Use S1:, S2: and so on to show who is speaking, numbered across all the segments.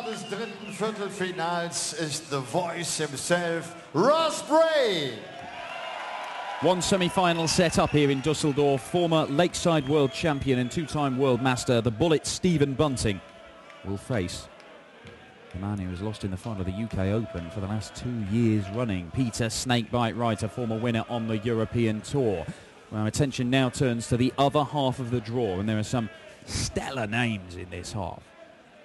S1: des dritten Viertelfinals ist the voice himself, Ross Bray.
S2: One semi-final set up here in Dusseldorf. Former Lakeside World Champion and two-time World Master, the Bullet Stephen Bunting, will face the man who has lost in the final of the UK Open for the last 2 years running, Peter Snakebite Wright, a former winner on the European Tour. Well, attention now turns to the other half of the draw, and there are some stellar names in this half.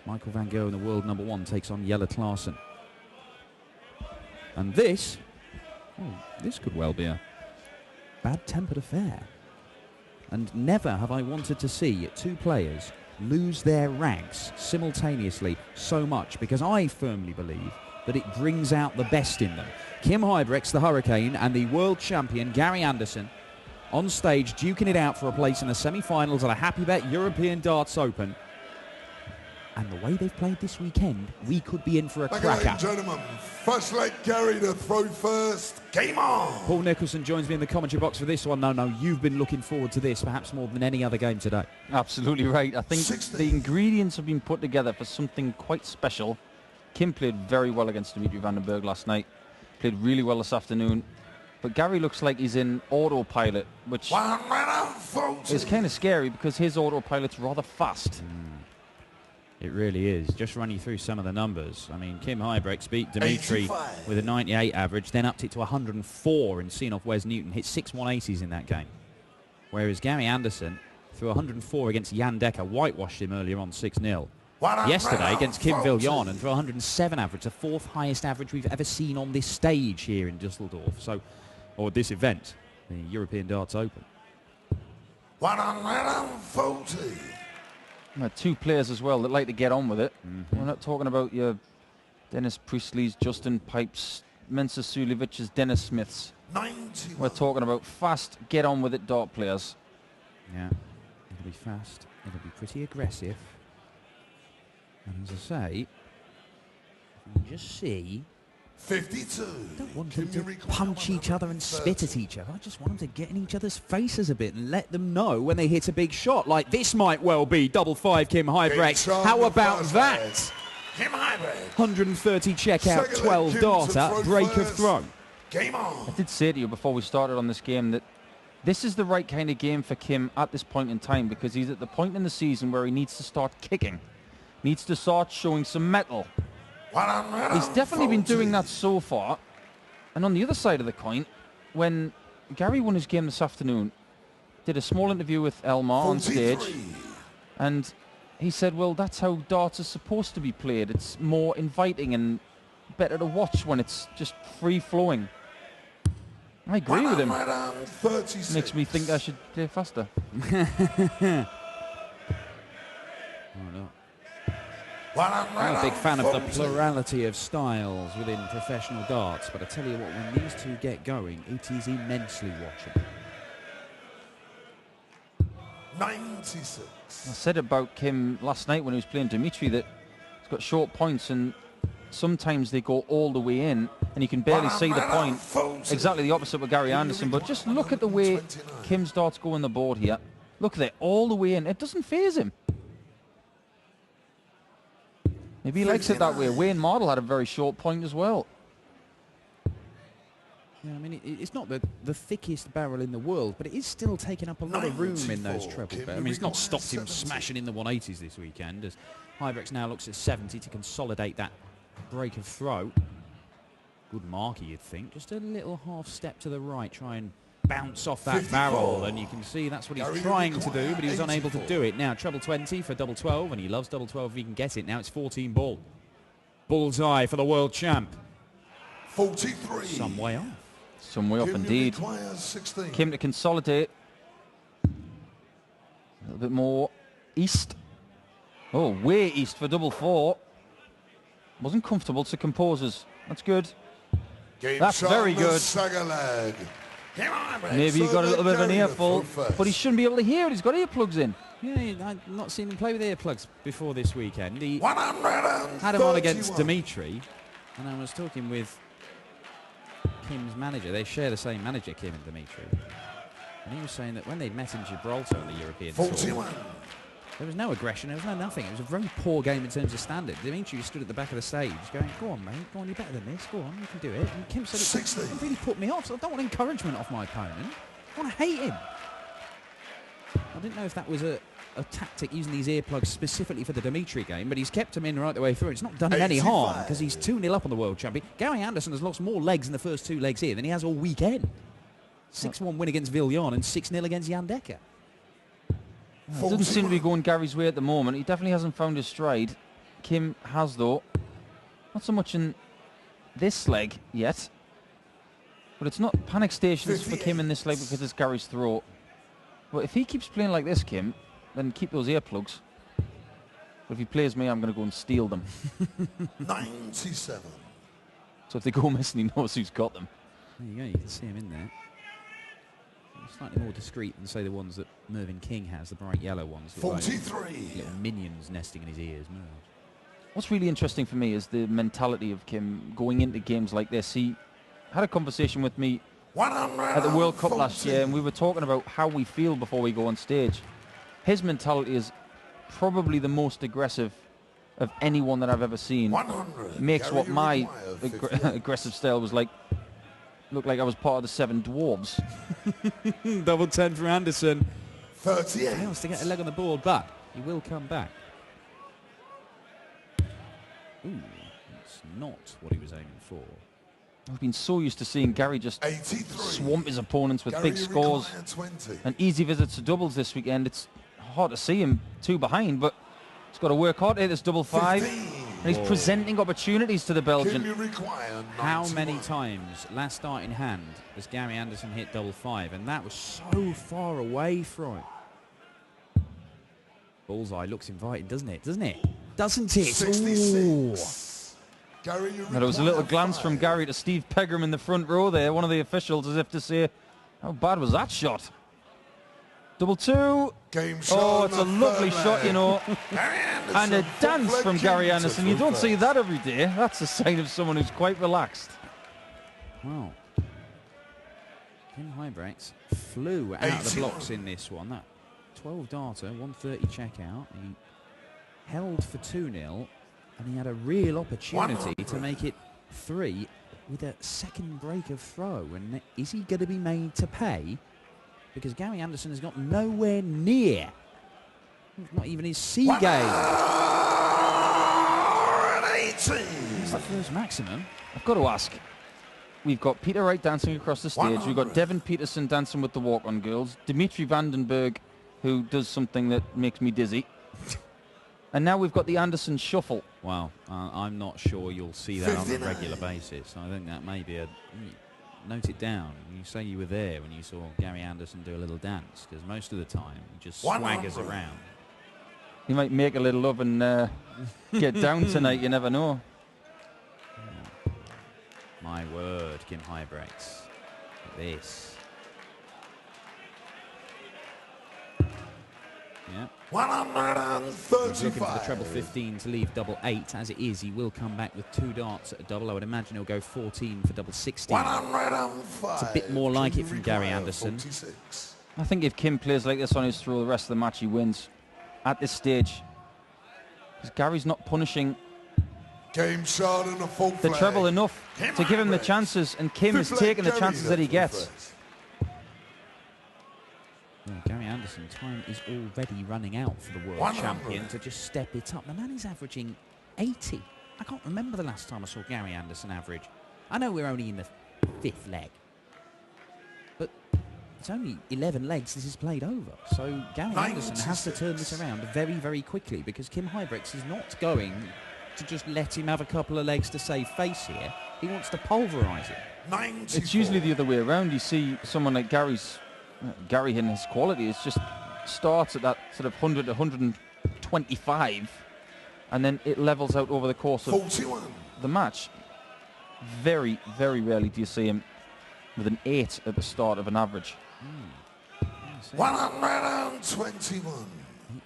S2: Michael van Gerwen, the world #1, takes on Jelle Klaassen. And this could well be a bad-tempered affair. And never have I wanted to see two players lose their ranks simultaneously so much, because I firmly believe that it brings out the best in them. Kim Huybrechts, the Hurricane, and the world champion G.Anderson on stage duking it out for a place in the semi-finals at a Happy Bet European Darts Open. And the way they've played this weekend, we could be in for a cracker.
S3: Ladies and gentlemen, first leg Gary to throw first. Game on!
S2: Paul Nicholson joins me in the commentary box for this one. No, you've been looking forward to this perhaps more than any other game today.
S4: Absolutely right. I think the ingredients have been put together for something quite special. Kim played very well against Dimitri van den Berg last night. Played really well this afternoon. But Gary looks like he's in autopilot, which is kind of scary because his autopilot's rather fast.
S2: It really is. Just run you through some of the numbers. I mean, Kim Huybrechts beat Dimitri with a 98 average, then upped it to 104 in seeing off Wes Newton, hit 6 180s in that game. Whereas G.Anderson, through 104 against Jan Dekker, whitewashed him earlier on 6-0. Yesterday against Kim Viljoen, and through 107 average, the 4th highest average we've ever seen on this stage here in Dusseldorf. So, or this event, the European Darts Open.
S3: 140.
S4: Two players as well that like to get on with it. We're not talking about your Dennis Priestley's, Justin Pipes, Mensah Sulevic's, Dennis Smith's.
S3: 91.
S4: We're talking about fast, get on with it dart players.
S2: Yeah, it'll be fast, it'll be pretty aggressive. And as I say, you can just see,
S3: 52.
S2: I don't want them to punch each other and spit at each other. I just want them to get in each other's faces a bit and let them know when they hit a big shot. Like this might well be 5-5 Kim Huybrechts. How about that?
S3: Kim Huybrechts.
S2: 130 checkout, 12 darter, break of throw.
S3: Game on.
S4: I did say to you before we started on this game that this is the right kind of game for Kim at this point in time, because he's at the point in the season where he needs to start kicking. Needs to start showing some metal. He's definitely been doing that so far. And on the other side of the coin, when Gary won his game this afternoon, did a small interview with Elmar on stage, and he said, well, that's how darts is supposed to be played. It's more inviting and better to watch when it's just free-flowing. I agree with him. Makes me think I should play faster.
S2: I'm a big fan of the plurality of styles within professional darts, but I tell you what, when these two get going, it is immensely watchable.
S3: 96.
S4: I said about Kim last night when he was playing Dimitri that he's got short points and sometimes they go all the way in and you can barely see the point. Exactly the opposite with Gary Anderson, but just look at the way Kim's darts go on the board here. Look at it, all the way in. It doesn't faze him. Maybe he likes it that way. Wayne Mardle had a very short point as well.
S2: Yeah, I mean, it's not the thickest barrel in the world, but it is still taking up a lot of room in those treble barrels. I mean, it's not stopped him smashing in the 180s this weekend, as Huybrechts now looks at 70 to consolidate that break of throw. Good marker, you'd think. Just a little half step to the right, try and bounce off that barrel, and you can see that's what he's trying to do, but he was unable to do it. Now treble 20 for double 12, and he loves double 12 if he can get it. Now it's 14 ball. Bullseye for the world champ.
S3: 43.
S2: Some way off.
S4: Some way off indeed. Kim to consolidate. A little bit more east. Oh, way east for double 4. Wasn't comfortable to composers. That's good. That's very good. Maybe he got a little bit of an earful, but he shouldn't be able to hear it. He's got earplugs in.
S2: Yeah, I've not seen him play with earplugs before this weekend. He had him on against Dimitri, and I was talking with Kim's manager. They share the same manager, Kim and Dimitri. And he was saying that when they met in Gibraltar on the European Tour, There was no aggression, there was no nothing. It was a very poor game in terms of standard. Dimitri stood at the back of the stage going, go on, mate, go on, you're better than this, go on, you can do it. And Kim said, it really put me off, so I don't want encouragement off my opponent. I want to hate him. I didn't know if that was a tactic using these earplugs specifically for the Dimitri game, but he's kept him in right the way through. It's not done him any harm because he's 2-0 up on the world champion. G.Anderson has lost more legs in the first 2 legs here than he has all weekend. 6-1 win against Villian and 6-0 against Jan Dekker.
S4: It doesn't seem to be going Gary's way at the moment. He definitely hasn't found his stride. Kim has, though. Not so much in this leg yet. But it's not panic stations for Kim in this leg because it's Gary's throat. But if he keeps playing like this, Kim, then keep those earplugs. But if he plays me, I'm going to go and steal them.
S3: 97.
S4: So if they go missing, he knows who's got them.
S2: There you go, you can see him in there. Slightly more discreet than, say, the ones that Mervyn King has, the bright yellow ones.
S3: 43.
S2: Like little minions nesting in his ears.
S4: What's really interesting for me is the mentality of Kim going into games like this. He had a conversation with me at the World Cup last year, and we were talking about how we feel before we go on stage. His mentality is probably the most aggressive of anyone that I've ever seen. Makes what my aggressive style was like look like I was part of the 7 Dwarves.
S2: Double 10 for Anderson.
S3: 38.
S2: He wants to get a leg on the board, but he will come back. Ooh, that's not what he was aiming for.
S4: I've been so used to seeing Gary just
S3: 83.
S4: swamp his opponents with big scores and easy visits to doubles this weekend. It's hard to see him 2 behind, but he's got to work hard to hit this double 5.
S3: 15.
S4: And he's presenting opportunities to the Belgian.
S2: How many times last start in hand has Gary Anderson hit double 5? And that was so far away from it. Bullseye looks inviting, doesn't it? Doesn't it? Doesn't it?
S3: 66. Gary,
S4: there was a little glance from Gary to Steve Pegram in the front row there, one of the officials, as if to say, how bad was that shot? Double 2. Oh, it's a lovely shot, you know. And a dance from Gary Anderson. You don't see that every day. That's a sign of someone who's quite relaxed.
S2: Wow. Kim Huybrechts flew out of the blocks in this one. That 12 darter, 130 checkout. He held for 2-0, and he had a real opportunity to make it 3 with a second break of throw. And is he going to be made to pay? Because Gary Anderson has got nowhere near, not even his C game. It's the first maximum.
S4: I've got to ask, we've got Peter Wright dancing across the stage, we've got Devin Peterson dancing with the walk-on girls, Dimitri Vandenberg, who does something that makes me dizzy, and now we've got the Anderson shuffle.
S2: Wow, I'm not sure you'll see that on a regular basis. I think that may be a... Note it down. You say you were there when you saw Gary Anderson do a little dance, because most of the time he just swaggers around.
S4: He might make a little love and get down tonight, you never know.
S2: Oh. My word, Kim Huybrechts. Look at this. Yeah.
S3: 135.
S2: He's looking for the treble 15 to leave double 8. As it is, he will come back with 2 darts at a double. I would imagine he'll go 14 for double 16.
S3: 105.
S2: It's a bit more like it from Gary Anderson.
S3: 46.
S4: I think if Kim plays like this on his throw the rest of the match, he wins at this stage. Because Gary's not punishing
S3: Game shot and a full
S4: the treble enough to give him the chances, and Kim is taking the chances that he gets.
S2: Yeah, Gary Anderson, time is already running out for the world champion to just step it up. The man is averaging 80. I can't remember the last time I saw Gary Anderson average. I know we're only in the 5th leg, but it's only 11 legs this is played over. So Gary Anderson has to turn this around very, very quickly, because Kim Huybrechts is not going to just let him have a couple of legs to save face here. He wants to pulverise it.
S3: 94.
S4: It's usually the other way around. You see someone like Gary in his quality is just starts at that sort of 100 to 125, and then it levels out over the course of
S3: 41.
S4: the match. Very, very rarely do you see him with an 8 at the start of an average.
S3: 121.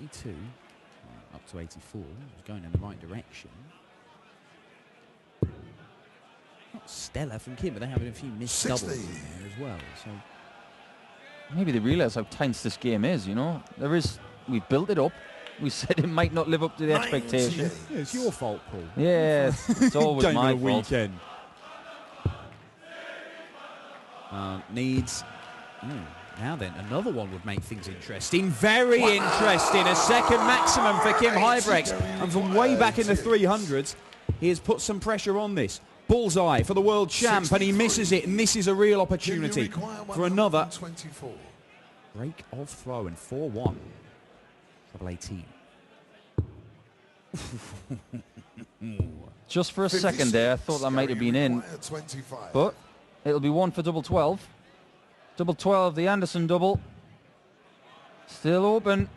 S2: 82, up to 84. It's going in the right direction. Not stellar from Kim, but they're having a few missed doubles in there as well. So
S4: maybe they realise how tense this game is, you know. We've built it up. We said it might not live up to the expectation.
S2: Yeah, it's your fault, Paul.
S4: Yeah, it's always
S2: Game
S4: my
S2: of the
S4: fault.
S2: weekend. Needs... now then, another one would make things interesting. Very interesting. A second maximum for Kim Huybrechts. And from way back in the 300s, he has put some pressure on this. Bullseye for the world champ, and he misses it. And this is a real opportunity for another break of throw and 4-1. Double 18.
S4: Just for a second there, I thought that might have been in. But it'll be one for double 12. Double 12, the Anderson double. Still open.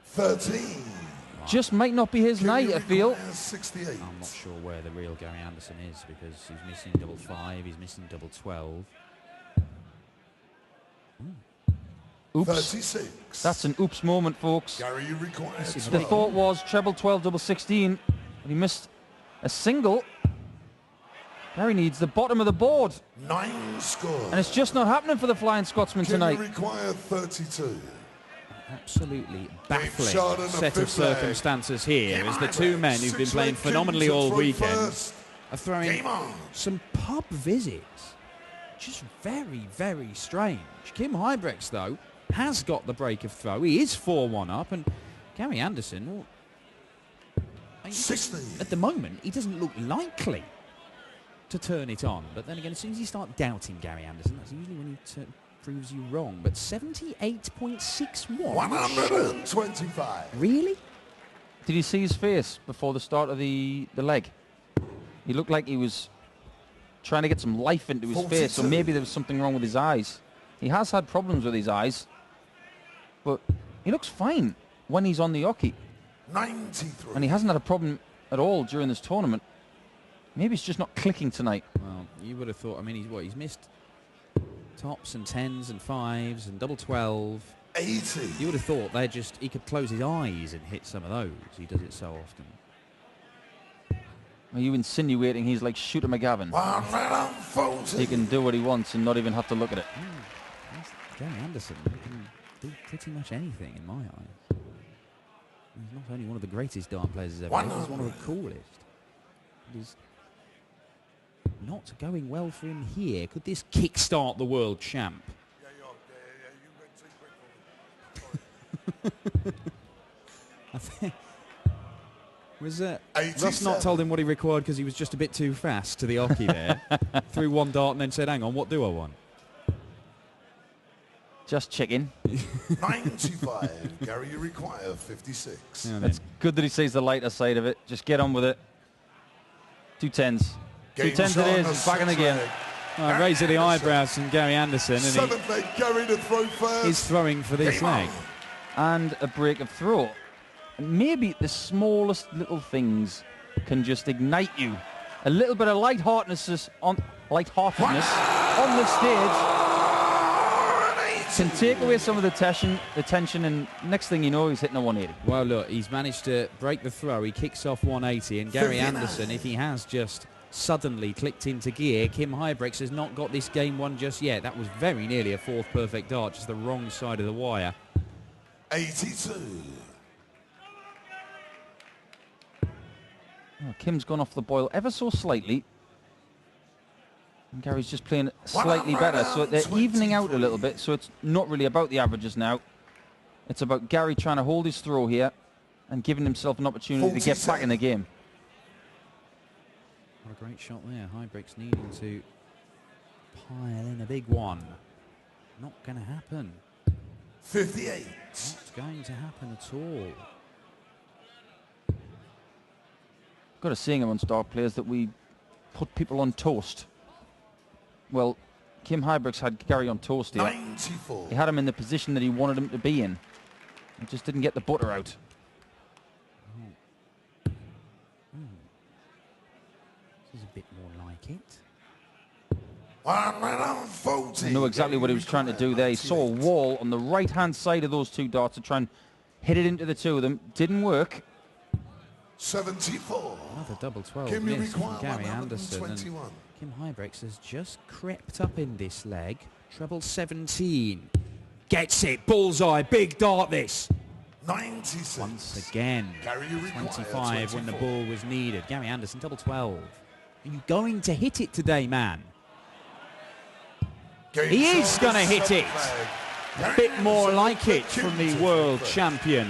S3: 13.
S4: Just might not be his night, I feel.
S3: 68.
S2: I'm not sure where the real Gary Anderson is, because he's missing double 5, he's missing double 12.
S4: Oops.
S3: 36.
S4: That's an oops moment, folks.
S3: Gary, you require
S4: The thought was treble 12, double 16, but he missed a single. Gary needs the bottom of the board.
S3: 9 scores.
S4: And it's just not happening for the Flying Scotsman tonight.
S3: You require 32.
S2: Absolutely baffling
S3: shot and a
S2: set of
S3: fifth leg.
S2: circumstances here as the two men who've been playing phenomenally all weekend are throwing some pub visits. Just very, very strange. Kim Huybrechts, though, has got the break of throw. He is 4-1 up, and Gary Anderson, well, at the moment, he doesn't look likely to turn it on. But then again, as soon as you start doubting Gary Anderson, that's usually when he proves you wrong. But 78.61.
S3: 125.
S2: Really?
S4: Did you see his face before the start of the leg? He looked like he was trying to get some life into his face, or maybe there was something wrong with his eyes. He has had problems with his eyes, but he looks fine when he's on the hockey.
S3: 93.
S4: And he hasn't had a problem at all during this tournament. Maybe it's just not clicking tonight.
S2: Well, you would have thought, I mean, he's missed tops and 10s and 5s and double 12.
S3: 80.
S2: You would have thought he could close his eyes and hit some of those. He does it so often.
S4: Are you insinuating he's like Shooter McGavin? He can do what he wants and not even have to look at it.
S2: Gary Anderson, he can do pretty much anything in my eyes. He's not only one of the greatest dart players ever, he's one of the coolest. He's not going well for him here. Could this kickstart the world champ? I think was Russ not told him what he required because he was just a bit too fast to the hockey there. Threw one dart and then said, hang on, what do I want?
S4: Just chicken.
S3: 95. Gary, you require 56.
S4: It's good that he sees the lighter side of it. Just get on with it. 2 10s. 2 10s it is. It's back in the game.
S2: Raising the eyebrows from Gary Anderson. And
S3: Seventh leg, Gary to throw first.
S2: He's throwing for this leg.
S4: And a break of throw. And maybe the smallest little things can just ignite you. A little bit of lightheartedness on the stage can take away some of the tension, and next thing you know, he's hitting a 180.
S2: Well, look, he's managed to break the throw. He kicks off 180, and Gary Anderson, if he has just suddenly clicked into gear, Kim Huybrechts has not got this game won just yet. That was very nearly a fourth perfect dart, just the wrong side of the wire.
S3: 82.
S4: Oh, Kim's gone off the boil ever so slightly. And Gary's just playing slightly better, so they're evening out a little bit, so it's not really about the averages now. It's about Gary trying to hold his throw here and giving himself an opportunity to get back in the game.
S2: What a great shot there. Huybrechts needing to pile in a big one. Not going to happen.
S3: 58.
S2: Not going to happen at all.
S4: Got a saying amongst our players that we put people on toast. Well, Kim Huybrechts had Gary on toast here.
S3: 94.
S4: He had him in the position that he wanted him to be in. He just didn't get the butter out.
S2: This is a bit more like it.
S3: 140.
S4: I know exactly what he was trying to do there. He saw a wall on the right-hand side of those two darts to try and hit it into the two of them. Didn't work.
S3: 74.
S2: Another double 12
S3: Kim,
S2: miss from Gary Anderson.
S3: 121.
S2: And Kim Huybrechts has just crept up in this leg. Treble 17. Gets it. Bullseye. Big dart this.
S3: 96.
S2: Once again,
S3: Gary, you require
S2: 25 when the
S3: 24.
S2: ball was needed. Gary Anderson, double 12. Are you going to hit it today, man?
S3: Game
S2: He is
S3: shot,
S2: going to hit
S3: stop
S2: it.
S3: flag.
S2: A
S3: Gary
S2: bit more
S3: Anderson
S2: like it
S3: with
S2: from the
S3: Q
S2: world
S3: first.
S2: champion.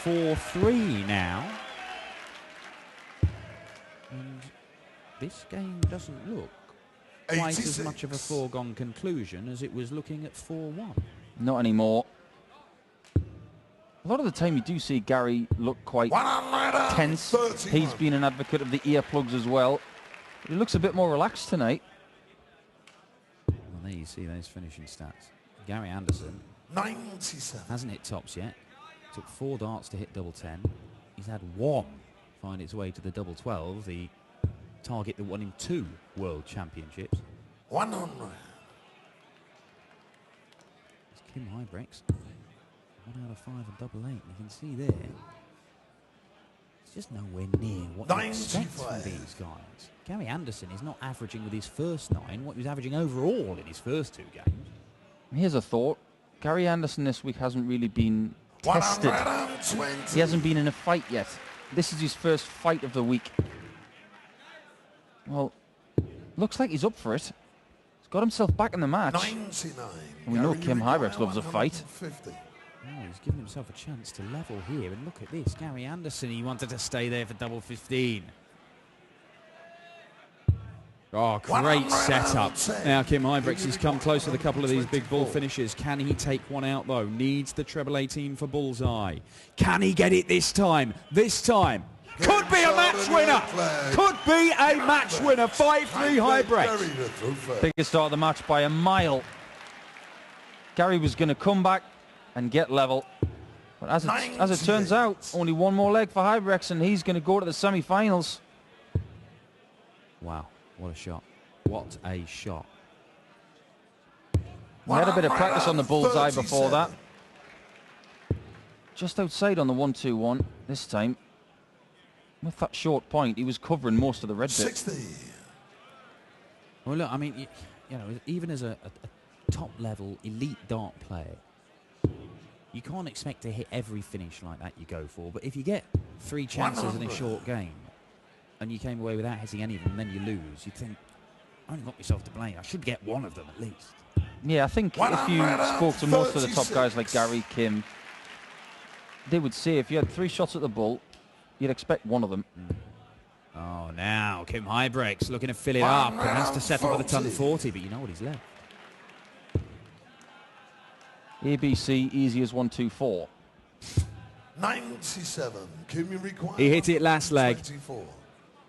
S2: 4-3 now. And this game doesn't look quite as
S3: 86.
S2: much of a foregone conclusion as it was looking at 4-1.
S4: Not anymore. A lot of the time you do see Gary look quite tense.
S3: 131.
S4: He's been an advocate of the earplugs as well. He looks a bit more relaxed tonight.
S2: Well, there you see those finishing stats. Gary Anderson
S3: 97.
S2: hasn't hit tops yet. Took 4 darts to hit double 10. He's had 1 find its way to the double 12, the target that won him 2 world championships.
S3: 100.
S2: It's Kim Huybrechts. 1 out of 5 and double 8. You can see there. It's just nowhere near what you expect from
S3: 95.
S2: these guys. Gary Anderson is not averaging with his first 9 what he was averaging overall in his first 2 games.
S4: Here's a thought. Gary Anderson this week hasn't really been tested.
S3: 120.
S4: He hasn't been in a fight yet. This is his first fight of the week. Well, looks like he's up for it. He's got himself back in the match.
S3: 99.
S4: And we know
S3: Gary,
S4: Kim
S3: you
S4: Huybrechts
S3: require
S4: loves a fight.
S3: 150.
S2: Oh, he's given himself a chance to level here. And look at this. Gary Anderson, he wanted to stay there for double 15. Oh, great setup. Now Kim Huybrechts has come close with a couple of these big ball finishes. Can he take one out, though? Needs the treble 18 for bullseye. Can he get it this time? This time. Could be a match winner. Could be a match winner. 5-3 Huybrechts.
S4: Biggest start of the match by a mile. Gary was going to come back and get level. But as it turns out, only 1 more leg for Huybrechts and he's going to go to the semi-finals.
S2: Wow, what a shot. What a shot.
S4: He had a bit of practice on the bullseye before that. Just outside on the 1-2-1 this time. With that short point, he was covering most of the red bit.
S3: 60.
S2: Well, look, I mean, you know, even as a top-level elite dart player, you can't expect to hit every finish like that you go for. But if you get 3 chances in a short game and you came away without hitting any of them, and then you lose, you think, I only got myself to blame. I should get 1 of them at least.
S4: Yeah, I think if you spoke to most of the top guys like Gary, Kim, they would say if you had 3 shots at the bull, you'd expect 1 of them.
S2: Oh, now Kim Huybrechts looking to fill it up and has to settle for the ton 40, but you know what he's left.
S4: ABC, easy as 1-2-4.
S3: 97. Kim, you require
S2: He hit it last leg.
S3: 24.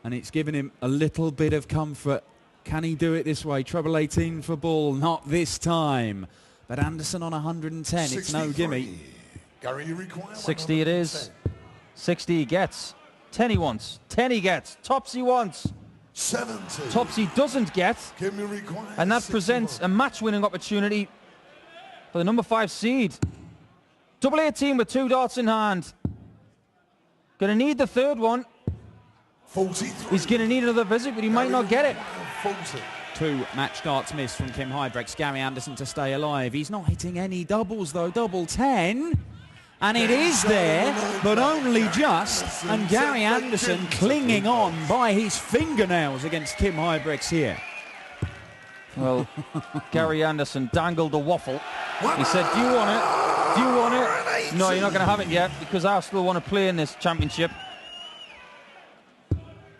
S2: And it's given him a little bit of comfort. Can he do it this way? Treble 18 for ball, not this time. But Anderson on 110, it's no
S3: 63.
S2: gimme.
S3: Gary, you require
S4: 60 it is.
S3: 110.
S4: 60 he gets. 10 he wants. 10 he gets. Tops he wants.
S3: 70.
S4: Tops he doesn't get.
S3: Kim, you require
S4: And that
S3: 61.
S4: presents a match-winning opportunity for the number 5 seed. Double 18 with 2 darts in hand. Going to need the 3rd one.
S3: 43.
S4: He's going to need another visit, but he might not get it.
S3: 40.
S2: 2 match darts missed from Kim Huybrechts. Gary Anderson to stay alive. He's not hitting any doubles though. Double 10. And it is there, but only just. And Gary Anderson clinging on by his fingernails against Kim Huybrechts here.
S4: Well, Gary Anderson dangled a waffle. He said, do you want it? Do you want it? No, you're not going to have it yet because I still want to play in this championship.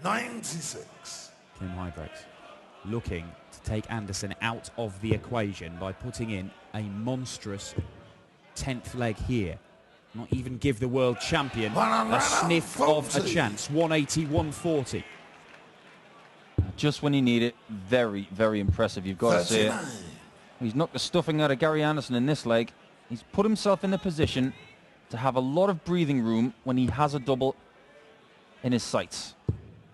S3: 96.
S2: Kim Huybrechts looking to take Anderson out of the equation by putting in a monstrous 10th leg here. Not even give the world champion a sniff of a chance. 180, 140.
S4: Just when you need it, very, very impressive, you've got to say it. He's knocked the stuffing out of Gary Anderson in this leg. He's put himself in the position to have a lot of breathing room when he has a double in his sights.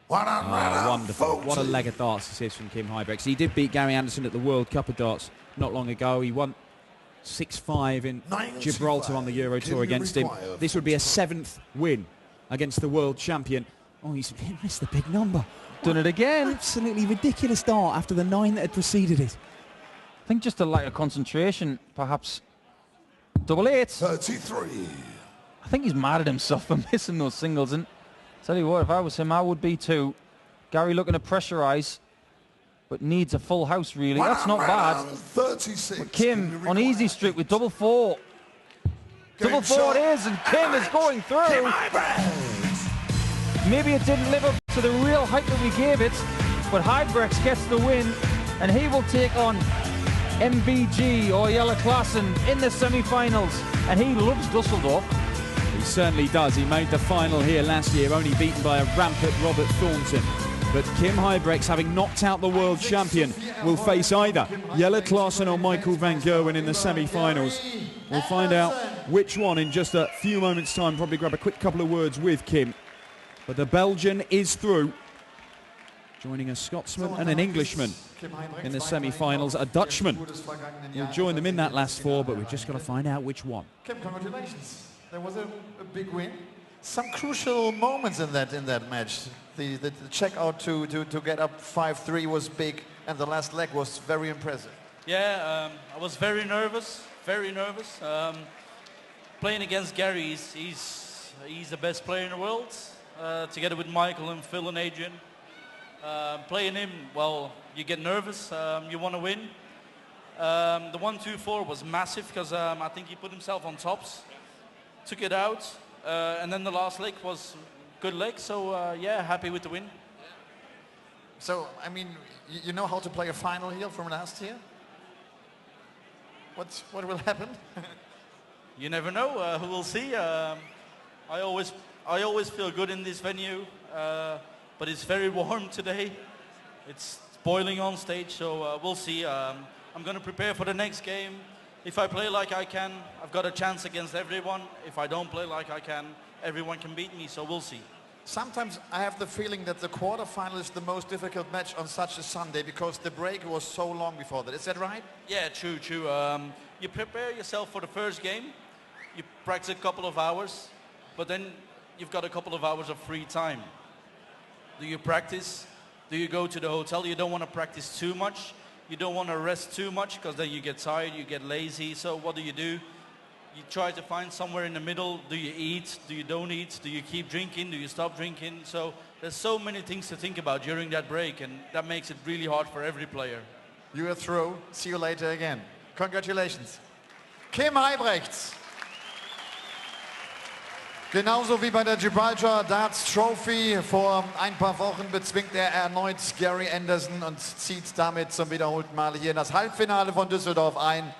S2: Oh, wonderful. What a leg of darts this is from Kim Huybrechts. He did beat Gary Anderson at the World Cup of Darts not long ago. He won 6-5 in Gibraltar on the Euro Tour against him. This would be a 7th win against the world champion. Oh, he missed the big number.
S4: Done it again.
S2: Absolutely ridiculous start after the 9 that had preceded it.
S4: I think just a lack of concentration, perhaps. Double 8.
S3: 33.
S4: I think he's mad at himself for missing those singles. And tell you what, if I was him, I would be too. Gary looking to pressurise, but needs a full house, really. That's not bad.
S3: 36.
S4: But Kim on easy streak with double four. Double four it is, and Kim is going through. Maybe it didn't live up to the real hype that we gave it, but Huybrechts gets the win, and he will take on MVG or Jelle Klaassen in the semi-finals, and he loves Dusseldorf.
S2: He certainly does. He made the final here last year, only beaten by a rampant Robert Thornton. But Kim Huybrechts, having knocked out the world champion, will face either Jelle Klaassen or Michael van Gerwen in the semi-finals. We'll find out which one in just a few moments' time. Probably grab a quick couple of words with Kim. But the Belgian is through, joining a Scotsman and an Englishman in the semi-finals. A Dutchman will join them in that last four, but we've just got to find out which one.
S1: Kim, congratulations. There was a big win. Some crucial moments in that match. The check out to get up 5-3 was big, and the last leg was very impressive.
S5: Yeah, I was very nervous. Playing against Gary, he's the best player in the world. Together with Michael and Phil and Adrian. Playing him, well, you get nervous, you want to win. The 1-2-4 was massive because I think he put himself on tops, took it out, and then the last leg was good leg, so yeah, happy with the win.
S1: So, I mean, you know how to play a final here from last year? What will happen?
S5: You never know, who will see. I always feel good in this venue, but it's very warm today. It's boiling on stage, so we'll see. I'm going to prepare for the next game. If I play like I can, I've got a chance against everyone. If I don't play like I can, everyone can beat me, so we'll see.
S1: Sometimes I have the feeling that the quarterfinal is the most difficult match on such a Sunday because the break was so long before that. Is that right?
S5: Yeah, true. You prepare yourself for the first game. You practice a couple of hours, but then you've got a couple of hours of free time. Do you practice? Do you go to the hotel? You don't want to practice too much. You don't want to rest too much because then you get tired, you get lazy. So what do? You try to find somewhere in the middle. Do you eat? Do you don't eat? Do you keep drinking? Do you stop drinking? So there's so many things to think about during that break, and that makes it really hard for every player.
S1: You are through. See you later again. Congratulations. Kim Huybrechts. Genauso wie bei der Gibraltar Darts Trophy vor ein paar Wochen bezwingt er erneut G.Anderson und zieht damit zum wiederholten Mal hier in das Halbfinale von Düsseldorf ein.